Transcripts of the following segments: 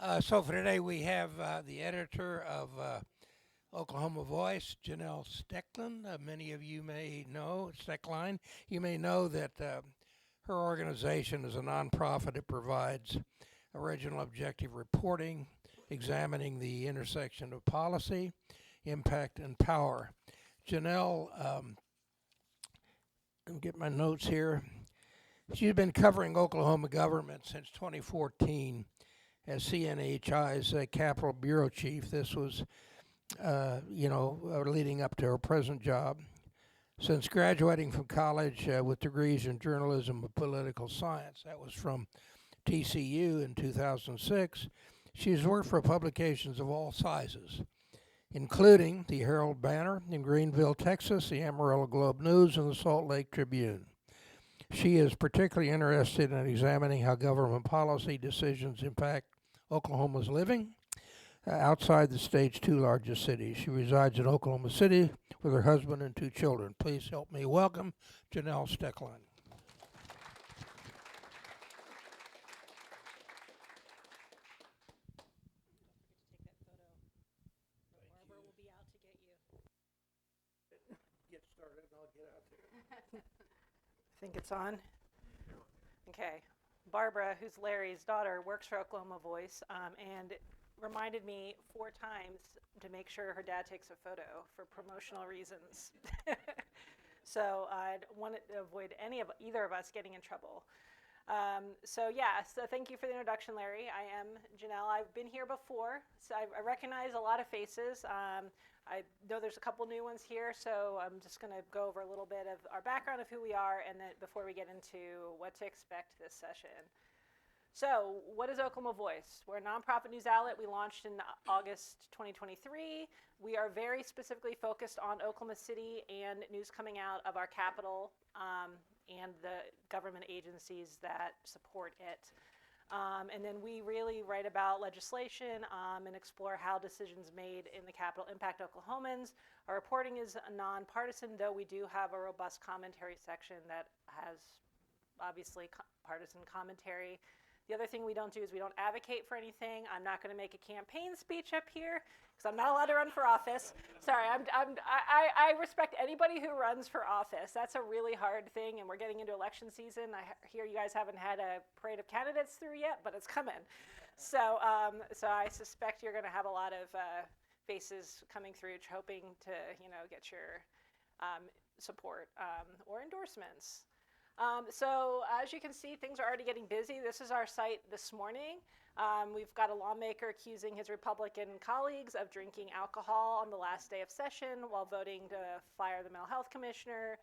So for today, we have the editor of Oklahoma Voice, Janelle Stecklein. Many of you may know Stecklein. You may know that her organization is a nonprofit that provides original objective reporting, examining the intersection of policy, impact, and power. Janelle, let me get my notes here. She's been covering Oklahoma government since 2014 as CNHI's Capitol Bureau Chief. This was, leading up to her present job. Since graduating from college with degrees in journalism and political science, that was from TCU in 2006, she's worked for publications of all sizes, including the Herald Banner in Greenville, Texas, the Amarillo Globe News, and the Salt Lake Tribune. She is particularly interested in examining how government policy decisions impact Oklahoma's living outside the state's two largest cities. She resides in Oklahoma City with her husband and two children. Please help me welcome Janelle Stecklein. Get started and I'll get out there. I think it's on. Okay. Barbara, who's Larry's daughter, works for Oklahoma Voice and reminded me 4 times to make sure her dad takes a photo for promotional reasons. So I'd want to avoid either of us getting in trouble. So thank you for the introduction, Larry. I am Janelle. I've been here before, so I recognize a lot of faces. I know there's a couple new ones here, so I'm just going to go over a little bit of our background of who we are, and then before we get into what to expect this session. So, what is Oklahoma Voice? We're a nonprofit news outlet. We launched in August 2023. We are very specifically focused on Oklahoma City and news coming out of our capital and the government agencies that support it. And then we really write about legislation and explore how decisions made in the Capitol impact Oklahomans. Our reporting is nonpartisan, though we do have a robust commentary section that has obviously partisan commentary. The other thing we don't do is we don't advocate for anything. I'm not going to make a campaign speech up here because I'm not allowed to run for office. Sorry, I respect anybody who runs for office. That's a really hard thing, and we're getting into election season. I hear you guys haven't had a parade of candidates through yet, but it's coming. So I suspect you're going to have a lot of faces coming through hoping to get your support or endorsements. So as you can see, things are already getting busy. This is our site this morning. We've got a lawmaker accusing his Republican colleagues of drinking alcohol on the last day of session while voting to fire the mental health commissioner.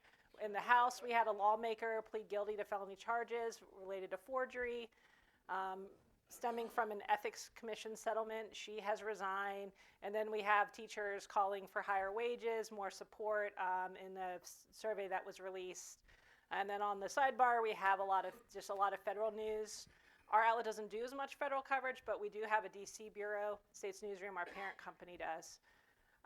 In the House, we had a lawmaker plead guilty to felony charges related to forgery. Stemming from an ethics commission settlement, she has resigned. And then we have teachers calling for higher wages, more support in the survey that was released. And then on the sidebar, we have a lot of federal news. Our outlet doesn't do as much federal coverage, but we do have a DC bureau, States Newsroom, our parent company does.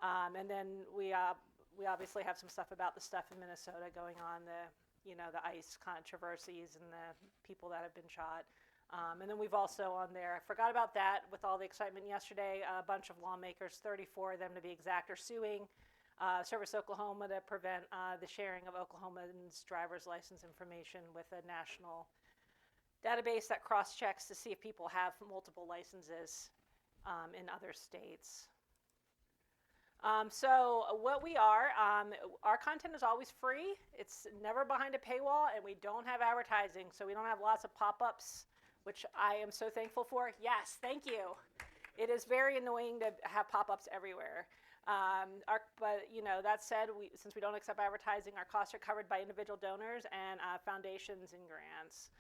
And then we obviously have some stuff about the stuff in Minnesota going on, the ICE controversies and the people that have been shot. And then we've also on there, I forgot about that with all the excitement yesterday, a bunch of lawmakers, 34 of them to be exact, are suing Service Oklahoma to prevent the sharing of Oklahomans' driver's license information with a national database that cross-checks to see if people have multiple licenses in other states. So what we are, our content is always free. It's never behind a paywall, and we don't have advertising, so we don't have lots of pop-ups, which I am so thankful for. Yes, thank you. It is very annoying to have pop-ups everywhere. But that said, since we don't accept advertising, our costs are covered by individual donors and foundations and grants.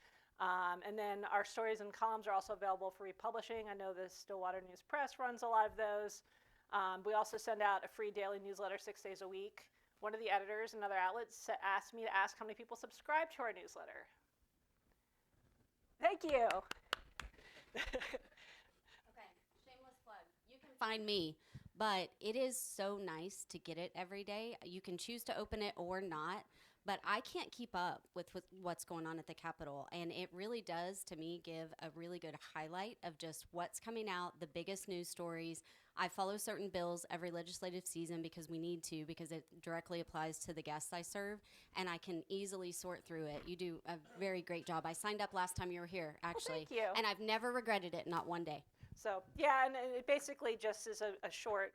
And then our stories and columns are also available for republishing. I know the Stillwater News Press runs a lot of those. We also send out a free daily newsletter 6 days a week. One of the editors in other outlets asked me to ask how many people subscribe to our newsletter. Thank you. Okay, shameless plug. You can find me, but it is so nice to get it every day. You can choose to open it or not, but I can't keep up with what's going on at the Capitol. And it really does, to me, give a really good highlight of just what's coming out, the biggest news stories. I follow certain bills every legislative season because we need to, because it directly applies to the guests I serve, and I can easily sort through it. You do a very great job. I signed up last time you were here, actually. Thank you. And I've never regretted it, not one day. So, yeah, and it basically just is a short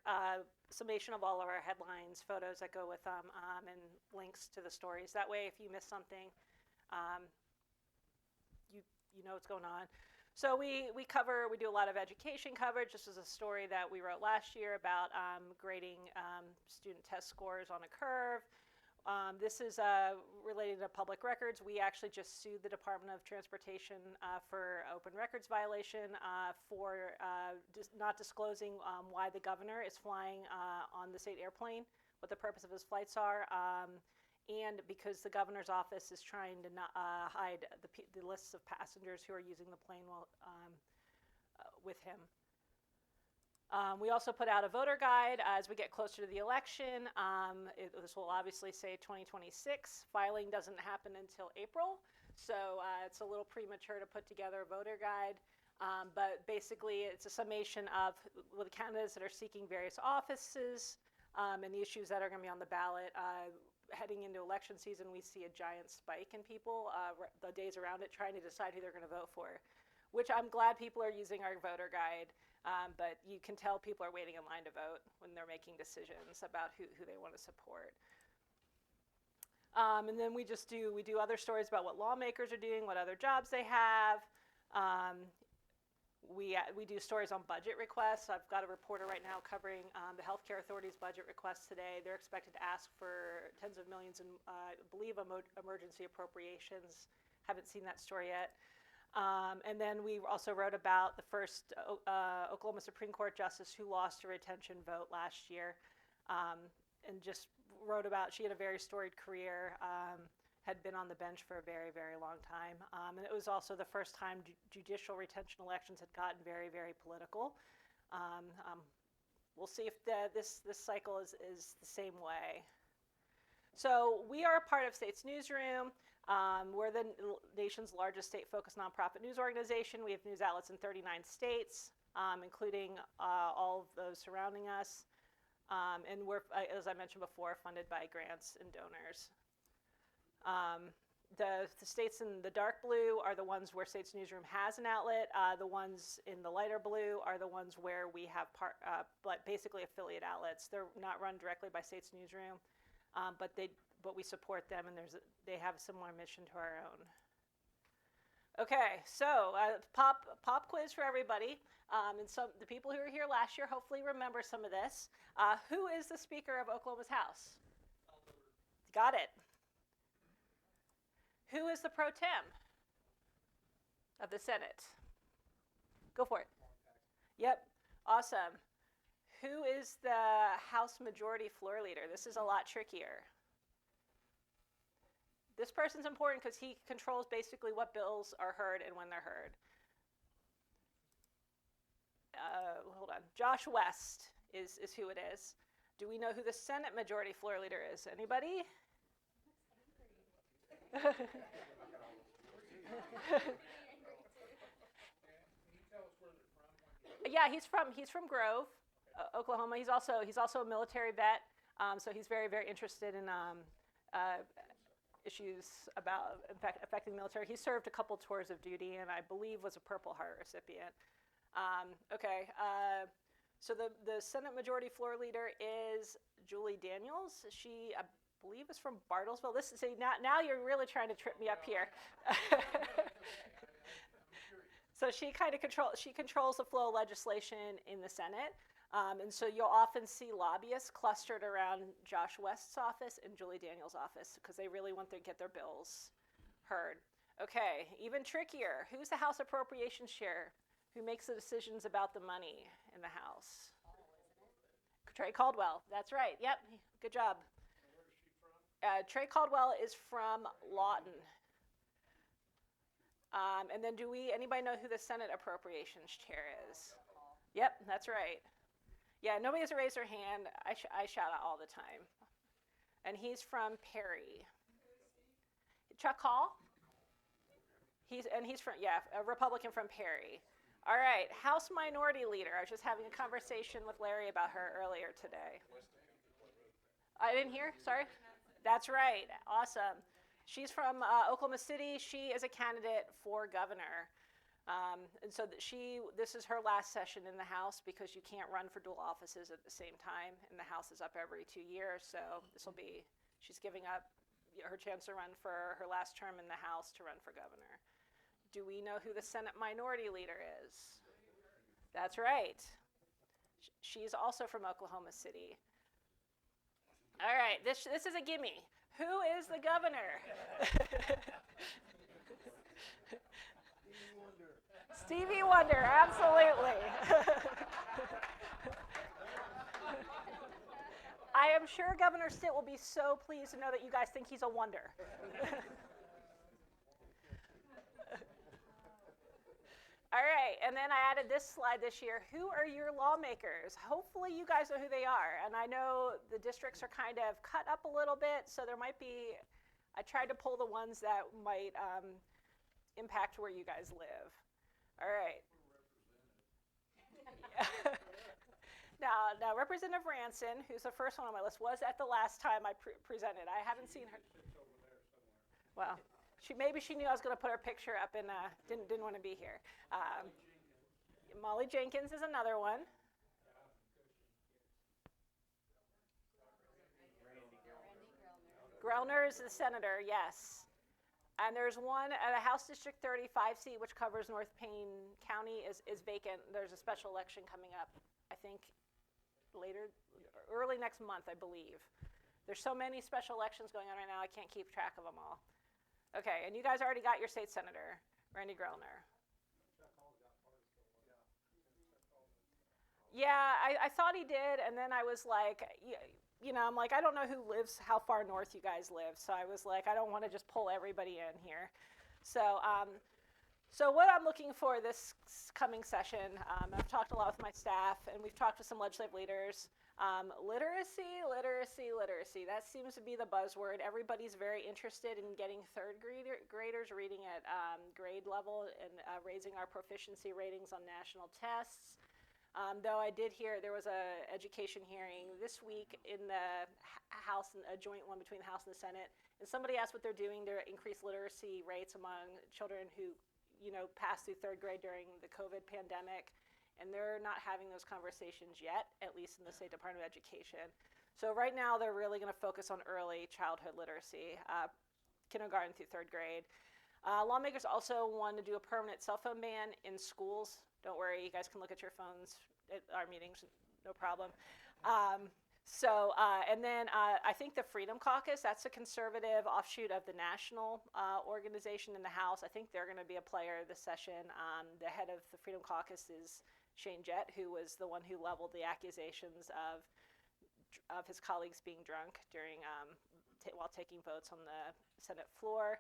summation of all of our headlines, photos that go with them, and links to the stories. That way, if you miss something, you know what's going on. So we do a lot of education coverage. This is a story that we wrote last year about grading student test scores on a curve. This is related to public records. We actually just sued the Department of Transportation for open records violation for not disclosing why the governor is flying on the state airplane, what the purpose of his flights are, and because the governor's office is trying to not, hide the lists of passengers who are using the plane while, with him. We also put out a voter guide as we get closer to the election. This will obviously say 2026. Filing doesn't happen until April, so it's a little premature to put together a voter guide. But basically, it's a summation of the candidates that are seeking various offices and the issues that are going to be on the ballot. Heading into election season, we see a giant spike in people the days around it trying to decide who they're going to vote for, which I'm glad people are using our voter guide. But you can tell people are waiting in line to vote when they're making decisions about who they want to support. And then we do other stories about what lawmakers are doing, what other jobs they have. We do stories on budget requests. I've got a reporter right now covering the healthcare authority's budget requests today. They're expected to ask for tens of millions in, I believe, emergency appropriations. Haven't seen that story yet. And then we also wrote about the first Oklahoma Supreme Court justice who lost a retention vote last year, and just wrote about, she had a very storied career, had been on the bench for a very, very long time. And it was also the first time judicial retention elections had gotten very, very political. We'll see if this cycle is the same way. So we are a part of State's Newsroom. We're the nation's largest state-focused nonprofit news organization. We have news outlets in 39 states, including all of those surrounding us. And we're, as I mentioned before, funded by grants and donors. The states in the dark blue are the ones where State's Newsroom has an outlet. The ones in the lighter blue are the ones where we have basically affiliate outlets. They're not run directly by State's Newsroom, but we support them, and they have a similar mission to our own. Okay, so pop quiz for everybody. And the people who were here last year hopefully remember some of this. Who is the Speaker of Oklahoma's House? Got it. Who is the pro tem of the Senate? Go for it. Yep, awesome. Who is the House Majority Floor Leader? This is a lot trickier. This person's important because he controls basically what bills are heard and when they're heard. Hold on. Josh West is who it is. Do we know who the Senate Majority Floor Leader is? Anybody? Yeah, he's from Grove, Oklahoma. He's also a military vet, so he's very, very interested in issues affecting the military. He served a couple tours of duty, and I believe was a Purple Heart recipient. Okay, so the Senate Majority Floor Leader is Julie Daniels. She, I believe, is from Bartlesville. Now you're really trying to trip me up here. So she controls the flow of legislation in the Senate. And so you'll often see lobbyists clustered around Josh West's office and Julie Daniels' office because they really want to get their bills heard. Okay, even trickier. Who's the House Appropriations Chair? Who makes the decisions about the money in the House? Trey Caldwell. That's right. Yep. Good job. Trey Caldwell is from Lawton. And then anybody know who the Senate Appropriations Chair is? Yep, that's right. Yeah, nobody has to raise their hand. I shout out all the time. And he's from Perry. Chuck Hall? He's from, yeah, a Republican from Perry. All right, House Minority Leader. I was just having a conversation with Larry about her earlier today. I didn't hear, sorry? That's right, awesome. She's from Oklahoma City. She is a candidate for governor. And so this is her last session in the House because you can't run for dual offices at the same time, and the House is up every 2 years. So she's giving up her chance to run for her last term in the House to run for governor. Do we know who the Senate Minority Leader is? That's right. She's also from Oklahoma City. All right, this is a gimme. Who is the governor? Stevie Wonder, absolutely. I am sure Governor Stitt will be so pleased to know that you guys think he's a wonder. All right, and then I added this slide this year. Who are your lawmakers? Hopefully you guys know who they are. And I know the districts are kind of cut up a little bit, so there might be, I tried to pull the ones that might impact where you guys live. All right. Now, Representative Ranson, who's the first one on my list, was at the last time I presented. I haven't seen her. Well. Maybe she knew I was going to put her picture up and didn't want to be here. Molly Jenkins is another one. Grellner is the senator, yes. And there's one at a House District 35 seat, which covers North Payne County, is vacant. There's a special election coming up, I think, early next month, I believe. There's so many special elections going on right now, I can't keep track of them all. Okay, and you guys already got your state senator, Randy Grellner. Yeah, I thought he did, and then I was like, I'm like, I don't know who lives, how far north you guys live, so I was like, I don't want to just pull everybody in here. So what I'm looking for this coming session, I've talked a lot with my staff, and we've talked with some legislative leaders. Literacy. That seems to be the buzzword. Everybody's very interested in getting third graders reading at grade level and raising our proficiency ratings on national tests. Though I did hear there was an education hearing this week in the House, a joint one between the House and the Senate, and somebody asked what they're doing to increase literacy rates among children who, passed through third grade during the COVID pandemic. And they're not having those conversations yet, at least in the State Department of Education. So right now, they're really going to focus on early childhood literacy, kindergarten through third grade. Lawmakers also want to do a permanent cell phone ban in schools. Don't worry, you guys can look at your phones at our meetings, no problem. And then I think the Freedom Caucus, that's a conservative offshoot of the national organization in the House. I think they're going to be a player this session. The head of the Freedom Caucus is Shane Jett, who was the one who leveled the accusations of his colleagues being drunk during while taking votes on the Senate floor.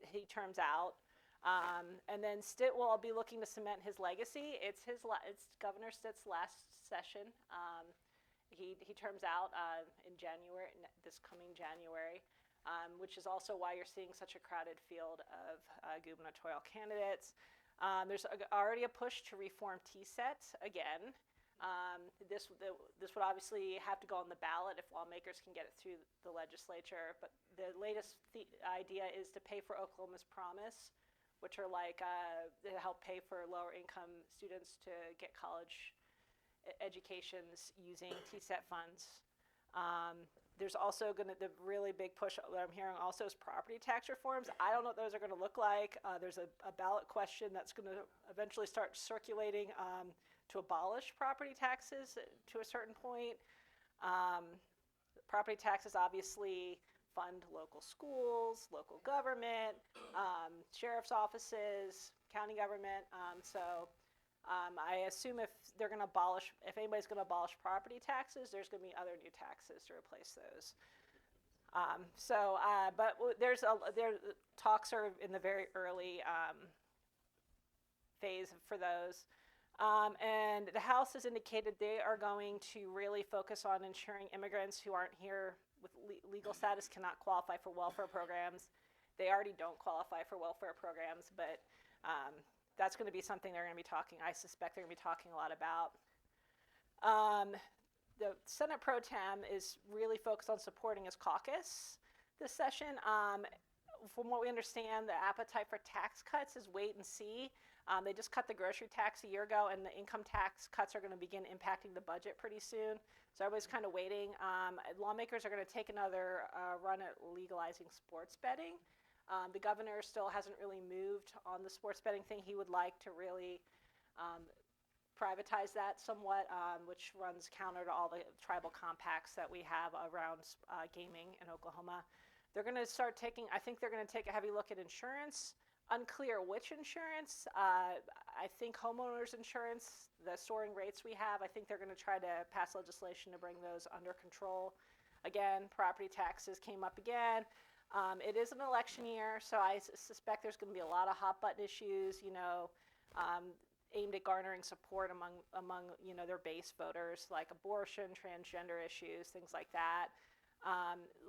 He terms out. And then Stitt will be looking to cement his legacy. It's Governor Stitt's last session. He terms out in January, this coming January, which is also why you're seeing such a crowded field of gubernatorial candidates. There's already a push to reform TSET again. This would obviously have to go on the ballot if lawmakers can get it through the legislature. But the latest idea is to pay for Oklahoma's Promise, which are like to help pay for lower income students to get college educations using TSET funds. There's also the really big push that I'm hearing also is property tax reforms. I don't know what those are going to look like. There's a ballot question that's going to eventually start circulating to abolish property taxes to a certain point. Property taxes obviously fund local schools, local government, sheriff's offices, county government. I assume if anybody's going to abolish property taxes, there's going to be other new taxes to replace those. But talks are in the very early phase for those. And the House has indicated they are going to really focus on ensuring immigrants who aren't here with legal status cannot qualify for welfare programs. They already don't qualify for welfare programs, but that's going to be something they're going to be talking, I suspect they're going to be talking a lot about. The Senate Pro Tem is really focused on supporting his caucus this session. From what we understand, the appetite for tax cuts is wait and see. They just cut the grocery tax a year ago, and the income tax cuts are going to begin impacting the budget pretty soon. So everybody's kind of waiting. Lawmakers are going to take another run at legalizing sports betting. The governor still hasn't really moved on the sports betting thing. He would like to really privatize that somewhat, which runs counter to all the tribal compacts that we have around gaming in Oklahoma. They're going to start taking, I think they're going to take a heavy look at insurance. Unclear which insurance. I think homeowners insurance, the soaring rates we have, I think they're going to try to pass legislation to bring those under control. Again, property taxes came up again. It is an election year, so I suspect there's going to be a lot of hot button issues, aimed at garnering support among their base voters, like abortion, transgender issues, things like that.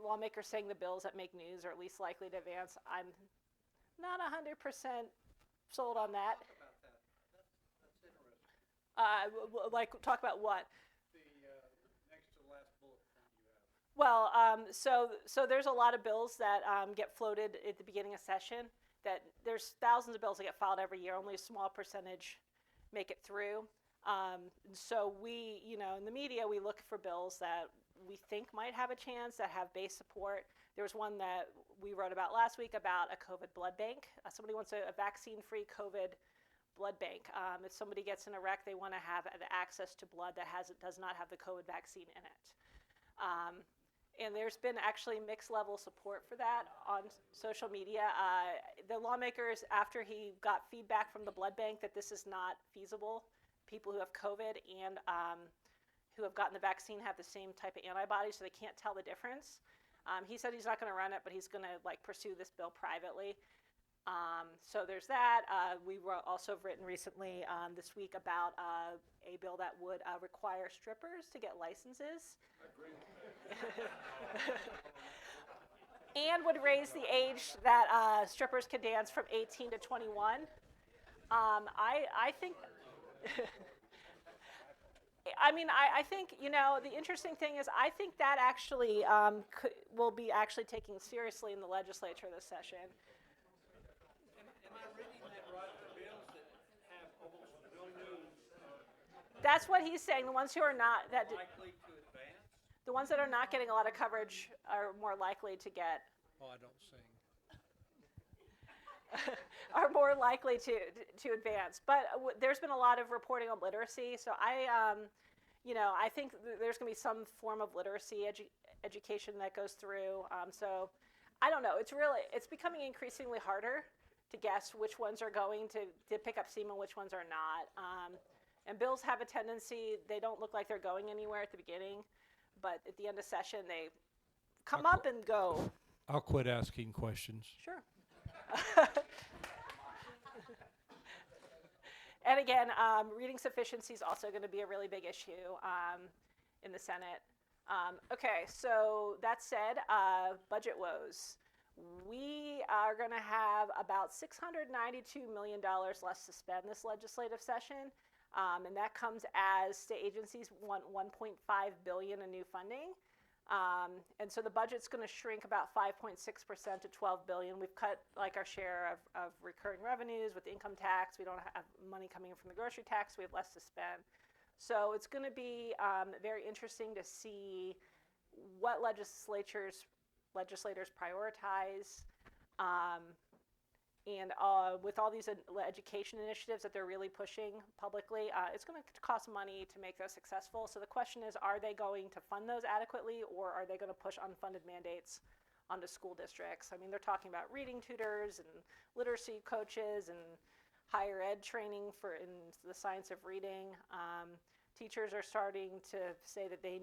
Lawmakers saying the bills that make news are at least likely to advance. I'm not 100% sold on that. Talk about that. That's interesting. Like, talk about what? The next to the last bullet point you have. Well, so there's a lot of bills that get floated at the beginning of session. That there's thousands of bills that get filed every year. Only a small percentage make it through. So we, in the media, we look for bills that we think might have a chance, that have base support. There was one that we wrote about last week about a COVID blood bank. Somebody wants a vaccine-free COVID blood bank. If somebody gets in a wreck, they want to have access to blood that does not have the COVID vaccine in it. And there's been actually mixed level support for that on social media. The lawmakers, after he got feedback from the blood bank that this is not feasible, people who have COVID and who have gotten the vaccine have the same type of antibodies, so they can't tell the difference. He said he's not going to run it, but he's going to pursue this bill privately. So there's that. We also have written recently this week about a bill that would require strippers to get licenses. I agree with that. And would raise the age that strippers could dance from 18 to 21. I think... I think, the interesting thing is I think that actually will be actually taken seriously in the legislature this session. Am I reading that right? The bills that have almost no news That's what he's saying. The ones who are not likely to advance? the ones that are not getting a lot of coverage are more likely to get Oh, I don't sing. are more likely to advance. But there's been a lot of reporting on literacy, so I think there's going to be some form of literacy education that goes through. So I don't know. It's becoming increasingly harder to guess which ones are going to pick up steam and which ones are not. And bills have a tendency, they don't look like they're going anywhere at the beginning, but at the end of session, they come up and go. I'll quit asking questions. Sure. And again, reading sufficiency is also going to be a really big issue in the Senate. Okay, so that said, budget woes. We are going to have about $692 million less to spend this legislative session, and that comes as state agencies want $1.5 billion in new funding. And so the budget's going to shrink about 5.6% to $12 billion. We've cut our share of recurring revenues with income tax. We don't have money coming in from the grocery tax. We have less to spend. So it's going to be very interesting to see what legislators prioritize. And with all these education initiatives that they're really pushing publicly, it's going to cost money to make those successful. So the question is, are they going to fund those adequately, or are they going to push unfunded mandates onto school districts? I mean, they're talking about reading tutors and literacy coaches and higher ed training in the science of reading. Teachers are starting to say that they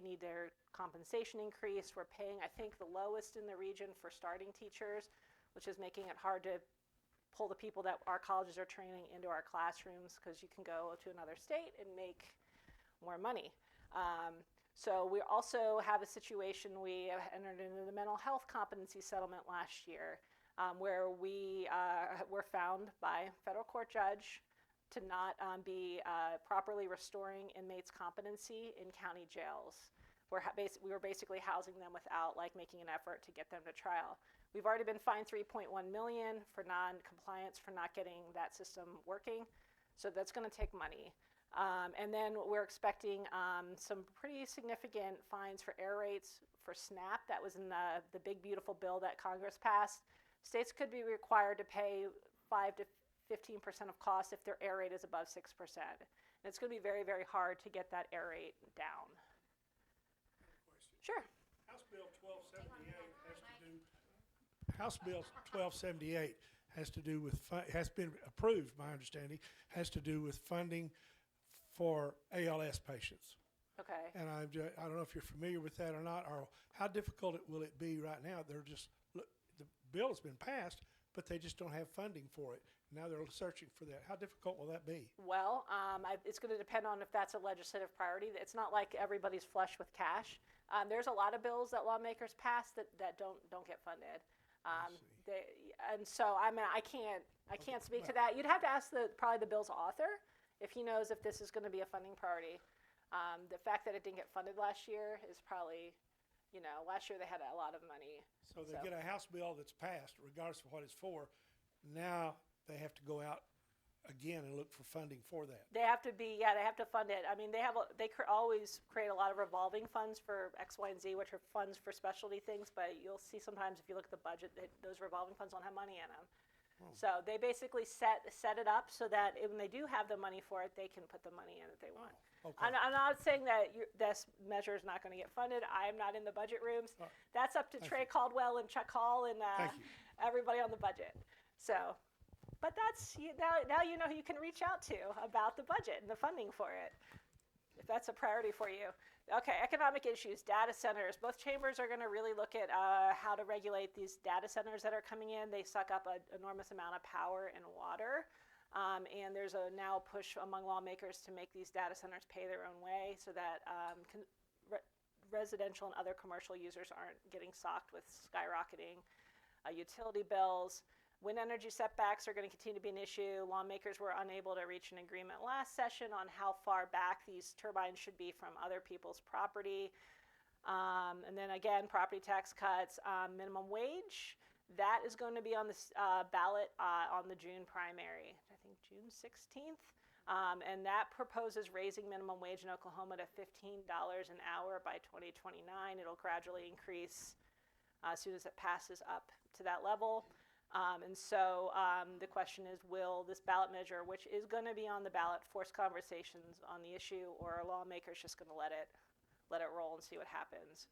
need their compensation increased. We're paying, I think, the lowest in the region for starting teachers, which is making it hard to pull the people that our colleges are training into our classrooms, because you can go to another state and make more money. So we also have a situation, we entered into the mental health competency settlement last year, where we were found by a federal court judge to not be properly restoring inmates' competency in county jails. We were basically housing them without making an effort to get them to trial. We've already been fined $3.1 million for non-compliance, for not getting that system working. So that's going to take money. And then we're expecting some pretty significant fines for error rates for SNAP. That was in the big, beautiful bill that Congress passed. States could be required to pay 5 to 15% of costs if their error rate is above 6%. And it's going to be very, very hard to get that error rate down. Sure. House Bill 1278 has to do with has been approved, my understanding, has to do with funding for ALS patients. Okay. And I don't know if you're familiar with that or not, or how difficult will it be right now? The bill has been passed, but they just don't have funding for it. Now they're searching for that. How difficult will that be? Well, it's going to depend on if that's a legislative priority. It's not like everybody's flush with cash. There's a lot of bills that lawmakers pass that don't get funded. And so I can't speak to that. You'd have to ask probably the bill's author if he knows if this is going to be a funding priority. The fact that it didn't get funded last year is probably, last year they had a lot of money. So they get a House bill that's passed, regardless of what it's for. Now they have to go out again and look for funding for that. They have to fund it. I mean, they always create a lot of revolving funds for X, Y, and Z, which are funds for specialty things. But you'll see sometimes if you look at the budget, that those revolving funds don't have money in them. So they basically set it up so that when they do have the money for it, they can put the money in that they want. Okay. I'm not saying that this measure is not going to get funded. I'm not in the budget rooms. That's up to Trey Caldwell and Chuck Hall and everybody on the budget. So, but that's now you know who you can reach out to about the budget and the funding for it, if that's a priority for you. Okay, economic issues, data centers. Both chambers are going to really look at how to regulate these data centers that are coming in. They suck up an enormous amount of power and water. And there's now a push among lawmakers to make these data centers pay their own way so that residential and other commercial users aren't getting socked with skyrocketing utility bills. Wind energy setbacks are going to continue to be an issue. Lawmakers were unable to reach an agreement last session on how far back these turbines should be from other people's property. And then again, property tax cuts, minimum wage. That is going to be on the ballot on the June primary, I think June 16th. And that proposes raising minimum wage in Oklahoma to $15 an hour by 2029. It'll gradually increase as soon as it passes up to that level. And so the question is, will this ballot measure, which is going to be on the ballot, force conversations on the issue, or are lawmakers just going to let it roll and see what happens?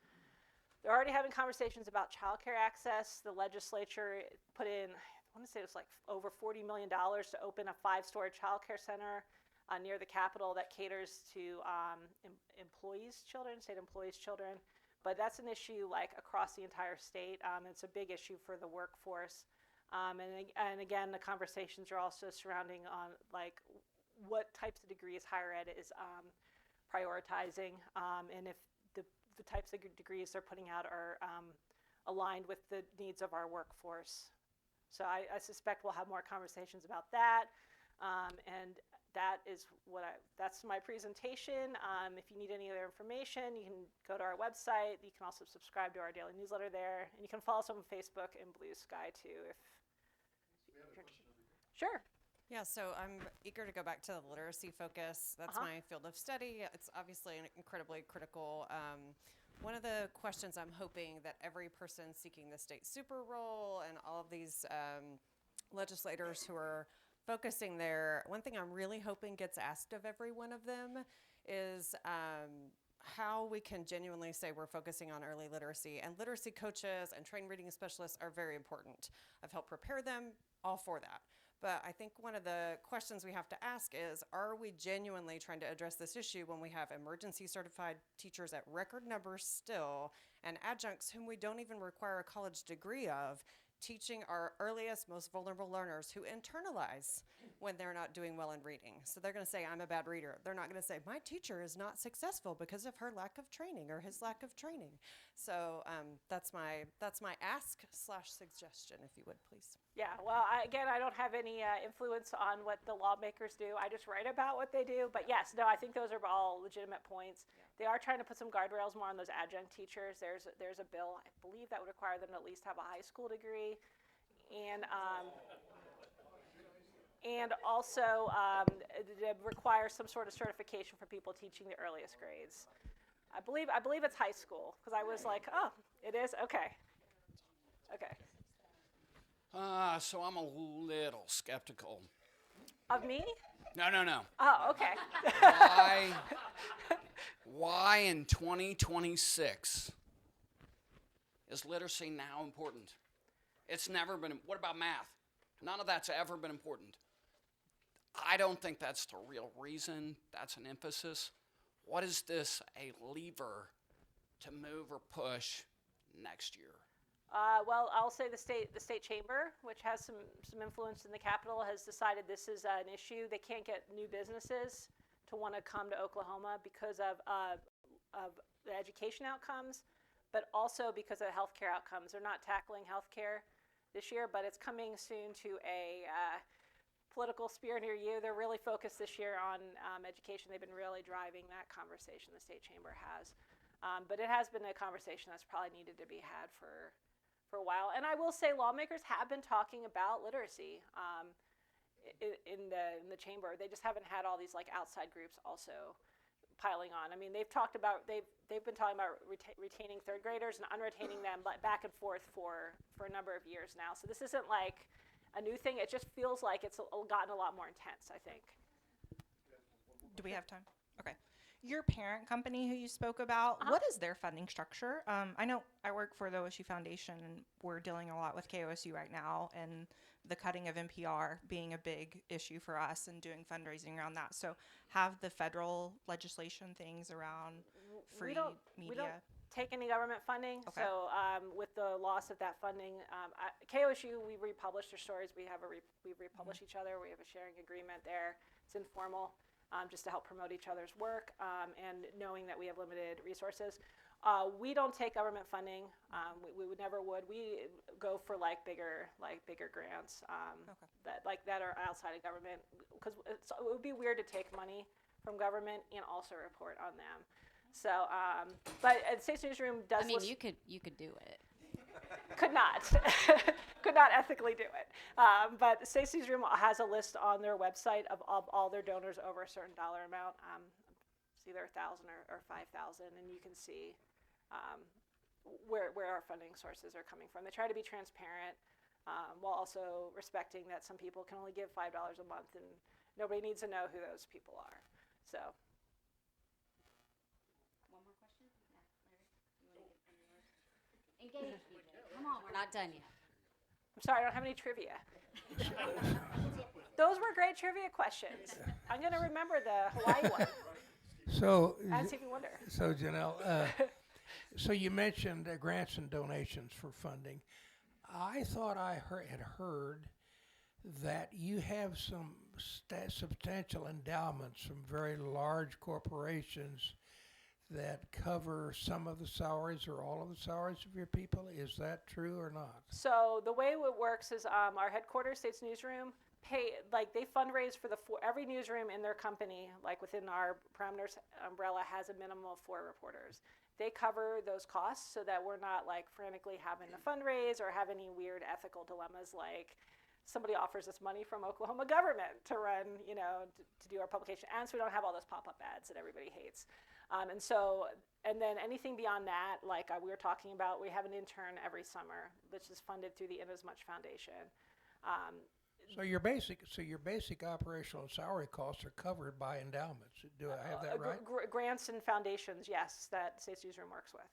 They're already having conversations about child care access. The legislature put in, I want to say it was over $40 million to open a 5-story child care center near the Capitol that caters to employees' children, state employees' children. But that's an issue across the entire state. It's a big issue for the workforce. And again, the conversations are also surrounding on what types of degrees higher ed is prioritizing, and if the types of degrees they're putting out are aligned with the needs of our workforce. So I suspect we'll have more conversations about that, and that's my presentation. If you need any other information, you can go to our website. You can also subscribe to our daily newsletter there, and you can follow us on Facebook and Blue Sky too. Sure. Yeah, so I'm eager to go back to the literacy focus. That's my field of study. It's obviously incredibly critical. One of the questions I'm hoping that every person seeking the state super role and all of these legislators who are focusing there, one thing I'm really hoping gets asked of every one of them is how we can genuinely say we're focusing on early literacy. And literacy coaches and trained reading specialists are very important. I've helped prepare them, all for that. But I think one of the questions we have to ask is, are we genuinely trying to address this issue when we have emergency certified teachers at record numbers still, and adjuncts whom we don't even require a college degree of, teaching our earliest, most vulnerable learners who internalize when they're not doing well in reading. So they're going to say, I'm a bad reader. They're not going to say, my teacher is not successful because of her lack of training or his lack of training. So that's my ask/suggestion, if you would, please. Yeah, well, I don't have any influence on what the lawmakers do. I just write about what they do. But yes, no, I think those are all legitimate points. Yeah. They are trying to put some guardrails more on those adjunct teachers. There's a bill, I believe, that would require them to at least have a high school degree. And also require some sort of certification for people teaching the earliest grades. I believe it's high school, because I was like, oh, it is? Okay. So I'm a little skeptical. Of me? No. Oh, okay. Why in 2026 is literacy now important? It's never been. What about math? None of that's ever been important. I don't think that's the real reason. That's an emphasis. What is this a lever to move or push next year? Well, I'll say the state chamber, which has some influence in the Capitol, has decided this is an issue. They can't get new businesses to want to come to Oklahoma because of the education outcomes, but also because of the healthcare outcomes. They're not tackling healthcare this year, but it's coming soon to a political sphere near you. They're really focused this year on education. They've been really driving that conversation, the state chamber has. But it has been a conversation that's probably needed to be had for a while. And I will say lawmakers have been talking about literacy in the chamber. They just haven't had all these like outside groups also piling on. I mean, they've been talking about retaining third graders and unretaining them back and forth for a number of years now. So this isn't like a new thing. It just feels like it's gotten a lot more intense, I think. Do we have time? Okay. Your parent company who you spoke about, what is their funding structure? I know I work for the OSU Foundation, and we're dealing a lot with KOSU right now, and the cutting of NPR being a big issue for us and doing fundraising around that. So have the federal legislation things around free media? We don't take any government funding. Okay. So with the loss of that funding, KOSU, we republish their stories. We republish each other. We have a sharing agreement there. It's informal. Just to help promote each other's work, and knowing that we have limited resources. We don't take government funding. We would never would. We go for bigger grants that are outside of government, because it would be weird to take money from government and also report on them. So, but State's Newsroom does. I mean, you could do it. Could not ethically do it. But State's Newsroom has a list on their website of all their donors over a certain dollar amount. It's either 1,000 or 5,000, and you can see where our funding sources are coming from. They try to be transparent while also respecting that some people can only give $5 a month, and nobody needs to know who those people are. So. One more question? Yeah, Larry, you want to get yours? Engage, BJ. Come on, we're not done yet. I'm sorry, I don't have any trivia. Those were great trivia questions. I'm going to remember the Hawaii one. So, Add Stevie Wonder. so Janelle, so you mentioned grants and donations for funding. I thought I had heard that you have some substantial endowments from very large corporations that cover some of the salaries or all of the salaries of your people. Is that true or not? So the way it works is our headquarters, State's Newsroom, they fundraise for every newsroom in their company, within our parameters umbrella, has a minimum of 4 reporters. They cover those costs so that we're not frantically having to fundraise or have any weird ethical dilemmas like somebody offers us money from Oklahoma government to run, to do our publication. And so we don't have all those pop-up ads that everybody hates. And then anything beyond that, we were talking about, we have an intern every summer, which is funded through the Inasmuch Foundation. So your basic operational and salary costs are covered by endowments. Do I have that right? Grants and foundations, yes, that State's Newsroom works with.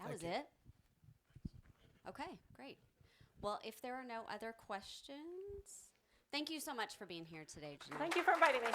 That was it? Okay, great. Well, if there are no other questions, thank you so much for being here today, Janelle. Thank you for inviting me.